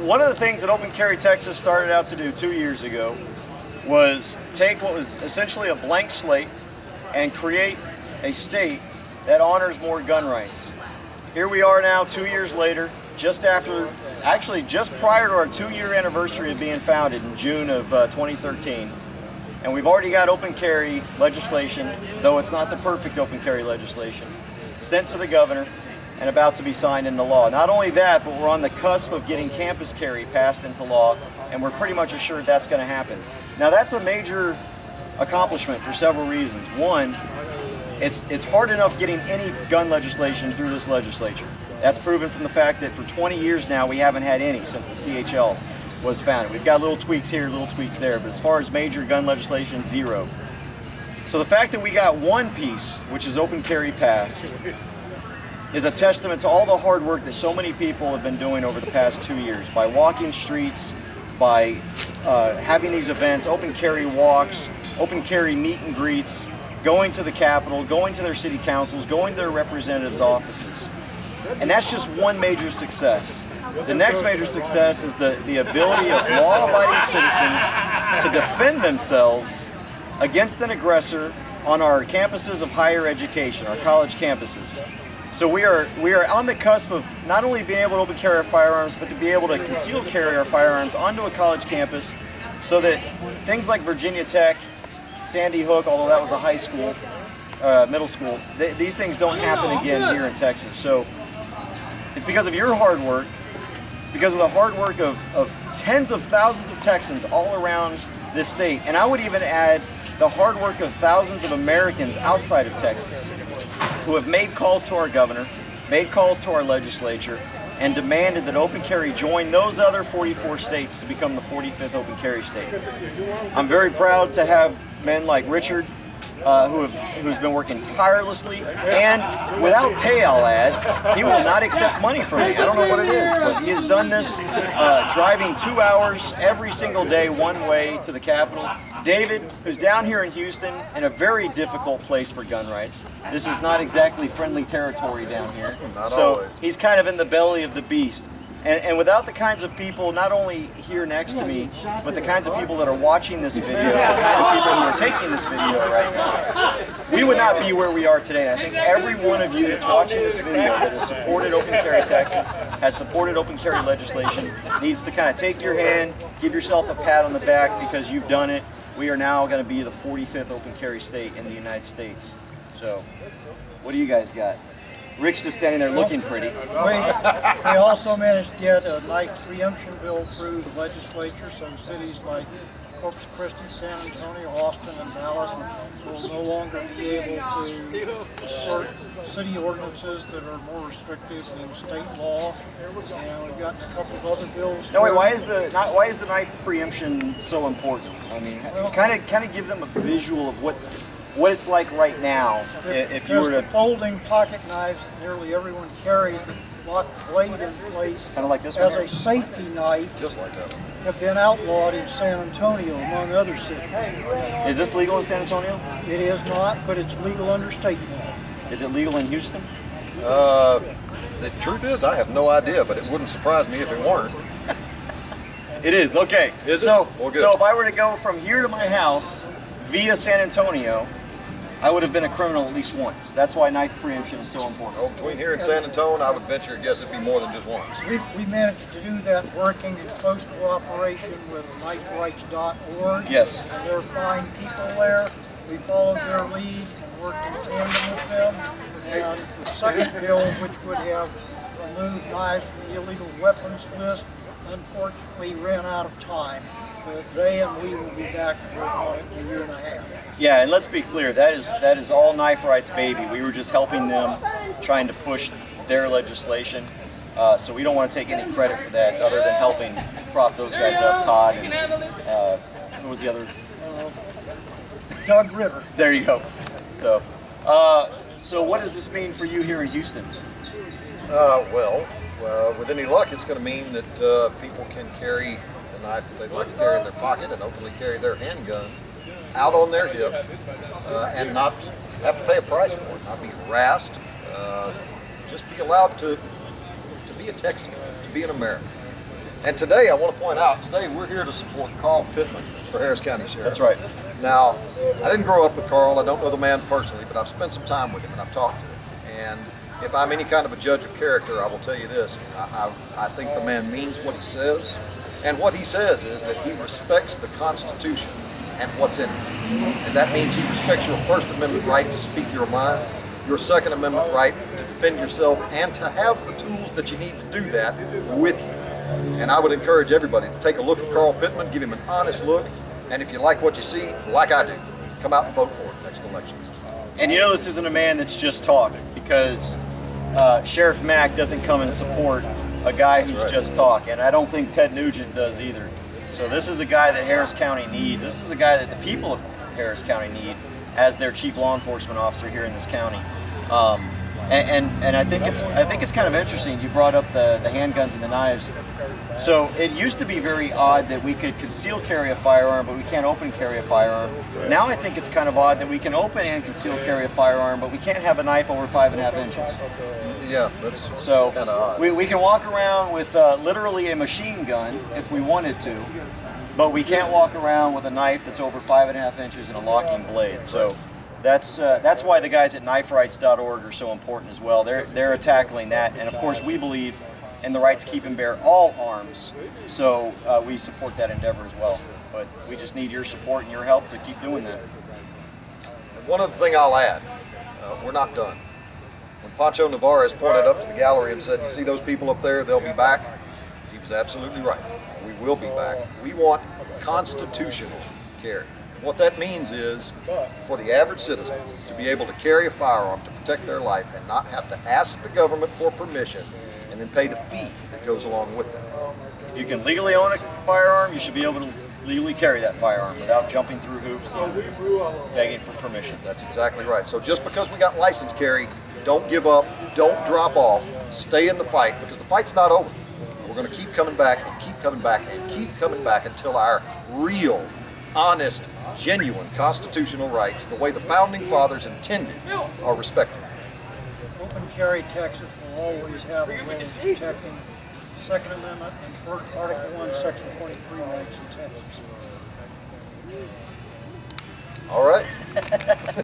one of the things that Open Carry Texas started out to do 2 years ago was take what was essentially a blank slate and create a state that honors more gun rights. Here we are now 2 years later, just prior to our 2-year anniversary of being founded in June of 2013. And we've already got open carry legislation, though it's not the perfect open carry legislation, sent to the governor and about to be signed into law. Not only that, but we're on the cusp of getting campus carry passed into law, and we're pretty much assured that's going to happen. Now that's a major accomplishment for several reasons. One, it's hard enough getting any gun legislation through this legislature. That's proven from the fact that for 20 years now we haven't had any since the CHL was founded. We've got little tweaks here, little tweaks there, but as far as major gun legislation, zero. So the fact that we got one piece, which is open carry passed, is a testament to all the hard work that so many people have been doing over the past 2 years by walking streets, by having these events, open carry walks, open carry meet and greets, going to the Capitol, going to their city councils, going to their representatives' offices. And that's just one major success. The next major success is the ability of law-abiding citizens to defend themselves against an aggressor on our campuses of higher education, our college campuses. So we are on the cusp of not only being able to open carry our firearms, but to be able to concealed carry our firearms onto a college campus so that things like Virginia Tech, Sandy Hook, although that was a high school, middle school, these things don't happen again here in Texas. So it's because of your hard work. It's because of the hard work of tens of thousands of Texans all around this state. And I would even add the hard work of thousands of Americans outside of Texas who have made calls to our governor, made calls to our legislature, and demanded that open carry join those other 44 states to become the 45th open carry state. I'm very proud to have men like Richard, who's been working tirelessly and without pay, I'll add. He will not accept money from me. I don't know what it is, but he has done this driving 2 hours every single day one way to the Capitol. David, who's down here in Houston in a very difficult place for gun rights. This is not exactly friendly territory down here. So he's kind of in the belly of the beast. And without the kinds of people, not only here next to me, but the kinds of people that are watching this video, the kind of people who are taking this video right now, we would not be where we are today. And I think every one of you that's watching this video that has supported Open Carry Texas, has supported open carry legislation, needs to kind of take your hand, give yourself a pat on the back because you've done it. We are now going to be the 45th open carry state in the United States. So, what do you guys got? Rick's just standing there looking pretty. We also managed to get a knife preemption bill through the legislature, so cities like Corpus Christi, San Antonio, Austin, and Dallas will no longer be able to assert city ordinances that are more restrictive than state law. And we've gotten a couple of other bills. No, wait. Why is the knife preemption so important? I mean, kind of give them a visual of what it's like right now. If you were to the folding pocket knives that nearly everyone carries that lock the blade in place, kind of like this one as a safety knife, just like that, have been outlawed in San Antonio, among other cities. Is this legal in San Antonio? It is not, but it's legal under state law. Is it legal in Houston? The truth is, I have no idea, but it wouldn't surprise me if it weren't. It is, okay. Is it? So if I were to go from here to my house via San Antonio, I would have been a criminal at least once. That's why knife preemption is so important. Oh, between here and San Antonio, I would venture to guess it'd be more than just once. We managed to do that working in close cooperation with kniferights.org. Yes. And they're fine people there. We followed their lead and worked in tandem with them. And the second bill, which would have removed knives from the illegal weapons list, unfortunately ran out of time. But they and we will be back to work on it in a year and a half. Yeah, and let's be clear, that is all Knife Rights baby. We were just helping them, trying to push their legislation. So we don't want to take any credit for that other than helping prop those guys up, Todd, and who was the other? Doug Ritter. There you go. So what does this mean for you here in Houston? With any luck, it's going to mean that people can carry the knife that they'd like to carry in their pocket and openly carry their handgun out on their hip and not have to pay a price for it, not be harassed, just be allowed to be a Texan, to be an American. And today, I want to point out, today we're here to support Carl Pittman for Harris County Sheriff. That's right. Now, I didn't grow up with Carl. I don't know the man personally, but I've spent some time with him and I've talked to him. And if I'm any kind of a judge of character, I will tell you this. I think the man means what he says. And what he says is that he respects the Constitution and what's in it. And that means he respects your First Amendment right to speak your mind, your Second Amendment right to defend yourself, and to have the tools that you need to do that with you. And I would encourage everybody to take a look at Carl Pittman, give him an honest look, and if you like what you see, like I do, come out and vote for him next election. And you know this isn't a man that's just talk, because Sheriff Mack doesn't come and support a guy who's just talk, and I don't think Ted Nugent does either. So this is a guy that Harris County needs. This is a guy that the people of Harris County need as their chief law enforcement officer here in this county. And I think it's kind of interesting. You brought up the handguns and the knives. So it used to be very odd that we could conceal carry a firearm, but we can't open carry a firearm. Now I think it's kind of odd that we can open and conceal carry a firearm, but we can't have a knife over 5.5 inches. Yeah, that's so kind of odd. We can walk around with literally a machine gun if we wanted to, but we can't walk around with a knife that's over 5.5 inches and a locking blade. So that's why the guys at kniferights.org are so important as well. They're tackling that, and of course we believe in the right to keep and bear all arms. So we support that endeavor as well. But we just need your support and your help to keep doing that. One other thing I'll add, we're not done. When Pancho Navarez pointed up to the gallery and said, "You see those people up there, they'll be back," he was absolutely right. We will be back. We want constitutional carry. And what that means is for the average citizen to be able to carry a firearm to protect their life and not have to ask the government for permission and then pay the fee that goes along with that. If you can legally own a firearm, you should be able to legally carry that firearm without jumping through hoops and begging for permission. That's exactly right. So just because we got license carry, don't give up, don't drop off, stay in the fight, because the fight's not over. We're going to keep coming back and keep coming back and keep coming back until our real, honest, genuine constitutional rights, the way the Founding Fathers intended, are respected. Open carry Texas will always have a role in protecting Second Amendment and Article 1, Section 23 rights in Texas. All right.